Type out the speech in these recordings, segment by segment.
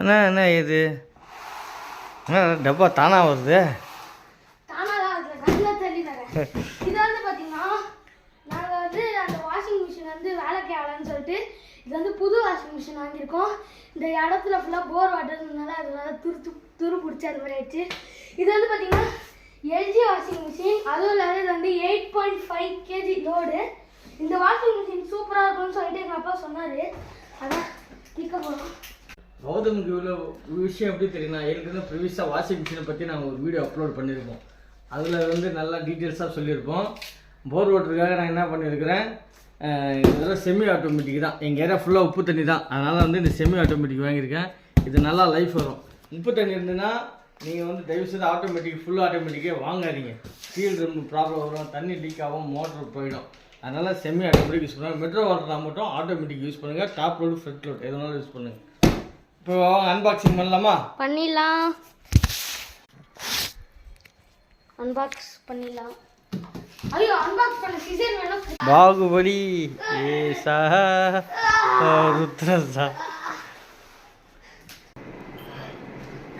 என்ன இது டப்பா தானா வருது? இது வந்து பார்த்தீங்கன்னா நாங்கள் வந்து அந்த வாஷிங் மிஷின் வந்து வேலைக்கு ஆகலன்னு சொல்லிட்டு இது வந்து புது வாஷிங் மிஷின் வாங்கியிருக்கோம். இந்த இடத்துல ஃபுல்லாக போர் வாட்டர்னால அதனால துரு பிடிச்சி அது மாதிரி ஆயிடுச்சு. இது வந்து பார்த்தீங்கன்னா எல்ஜி வாஷிங் மிஷின். அதுவும் இல்லாத இது வந்து 8.5 kg லோடு. இந்த வாஷிங் மிஷின் சூப்பராக இருக்கும்னு சொல்லிட்டு எங்கள் அப்பா சொன்னார். அதான் நிற்க போகிறோம். கௌதமுக்கு இவ்வளோ விஷயம் எப்படி தெரியும்னா, ஏற்கனவே ப்ரீவியஸாக வாஷிங் மிஷினை பற்றி நாங்கள் ஒரு வீடியோ அப்லோட் பண்ணியிருப்போம். அதில் வந்து நல்லா டீட்டெயில்ஸாக சொல்லியிருப்போம். போர் வாட்டருக்காக நான் என்ன பண்ணியிருக்கிறேன், இதெல்லாம் செமி ஆட்டோமேட்டிக் தான். எங்கள் ஏரியா ஃபுல்லாக உப்பு தண்ணி தான், அதனால் வந்து இந்த செமி ஆட்டோமேட்டிக் வாங்கியிருக்கேன். இது நல்லா லைஃப் வரும். உப்பு தண்ணி இருந்ததுன்னா நீங்கள் வந்து தயவுசெய்து ஆட்டோமேட்டிக் ஃபுல் ஆட்டோமேட்டிக்கே வாங்காதீங்க. ஃபீல் ரொம்ப ப்ராப்ளம் வரும், தண்ணி லீக் ஆகும், மோட்டர் போயிடும். அதனால் செமி ஆட்டோமேட்டிக் யூஸ் பண்ணுங்கள். மெட்ரோ வாட்டர்னா மட்டும் ஆட்டோமேட்டிக் யூஸ் பண்ணுங்கள். டாப் லோடு ஃப்ரண்ட் லோடு எதுனாலும் யூஸ் பண்ணுங்கள். இப்போ அன்பாக்சிங் பண்ணலாமா? பண்ணிடலாம். அன்பாக்ஸ் பண்ணிடலாம். ஐயோ அன்பாக்ஸ் பண்ண சீசன் வேணும். பாகுபலி ஏசா ருத்ரசா.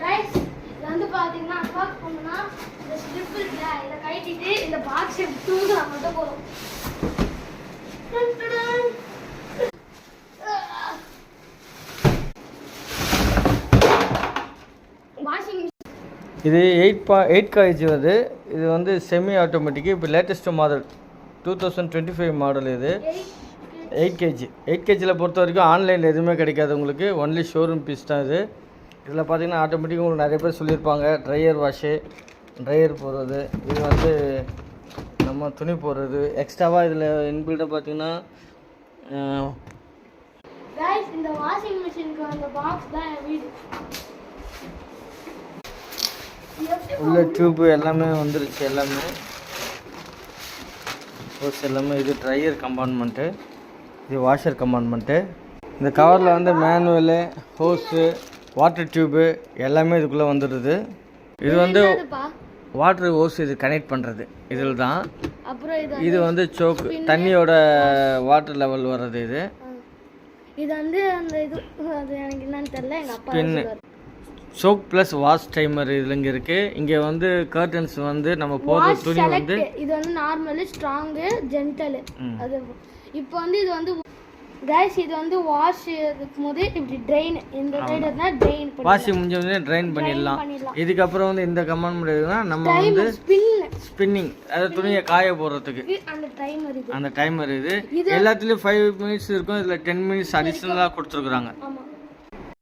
கைஸ் இது வந்து பாத்தீங்கன்னா அன்பாக்ஸ் பண்ணா இந்த ஸ்ட்ரிப் இருக்குல இத கழட்டிட்டு இந்த பாக்ஸ் தூக்குனா மட்டும் போதும். இது 8 kg வருது. இது வந்து செமி ஆட்டோமேட்டிக். இப்போ லேட்டஸ்ட் மாடல் 2025 மாடல். இது 8 kg. 8 kgயில் பொறுத்த வரைக்கும் ஆன்லைனில் எதுவுமே கிடைக்காது உங்களுக்கு. ஒன்லி ஷோரூம் பீஸ் தான் இது. இதில் பார்த்தீங்கன்னா ஆட்டோமேட்டிக் உங்களுக்கு நிறைய பேர் சொல்லியிருப்பாங்க. ட்ரையர் வாஷு, ட்ரையர் போடுறது, இது வந்து நம்ம துணி போடுறது. எக்ஸ்ட்ராவாக இதில் இன்பில்டாக பார்த்தீங்கன்னா गाइस இந்த வாஷிங் மெஷினுக்கு அந்த பாக்ஸ் தான் வீடு. உள்ள டியூப் எல்லாமே வந்துருச்சு. எல்லாமே ஹோஸ் எல்லாமே. இது ட்ரையர் கம்பார்ட்மெண்ட்டு, இது வாஷர் கம்பார்ட்மெண்ட்டு. இந்த கவரில் வந்து மேனுவலு, ஹோஸு, வாட்டர் டியூப்பு எல்லாமே இதுக்குள்ளே வந்துடுது. இது வந்து வாட்டர் ஹோஸ் இது கனெக்ட் பண்ணுறது இதில் தான். அப்புறம் இது வந்து சோக்கு, தண்ணியோட வாட்டர் லெவல் வர்றது. இது வந்து அந்த இது அது எனக்கு என்னன்னு தெரியல. எங்கள் அப்பா பின்னு சோக் ப்ளஸ் வாஷ் டைமர் இதில் இங்கே இருக்குது. இங்கே வந்து கர்டன்ஸ் வந்து நம்ம போடுற துணி வந்து இது வந்து நார்மலு, ஸ்ட்ராங்கு, ஜென்டலு. அது இப்போ வந்து இது வந்து கைஸ் இது வந்து வாஷ் இருக்கும் போது இப்படி ட்ரெயின் இந்த சைடு இருந்தால் ட்ரெயின் பண்ணி வாஷிங் முடிஞ்ச உடனே ட்ரெயின் பண்ணிடலாம். இதுக்கப்புறம் வந்து இந்த கமெண்ட் எடுக்குன்னா நம்ம வந்து ஸ்பின்னிங், அதாவது துணியை காய போடுறதுக்கு அந்த டைமர் இது எல்லாத்துலேயும் 5 minutes இருக்கும். இதில் 10 minutes அடிஷ்னலாக கொடுத்துருக்குறாங்க.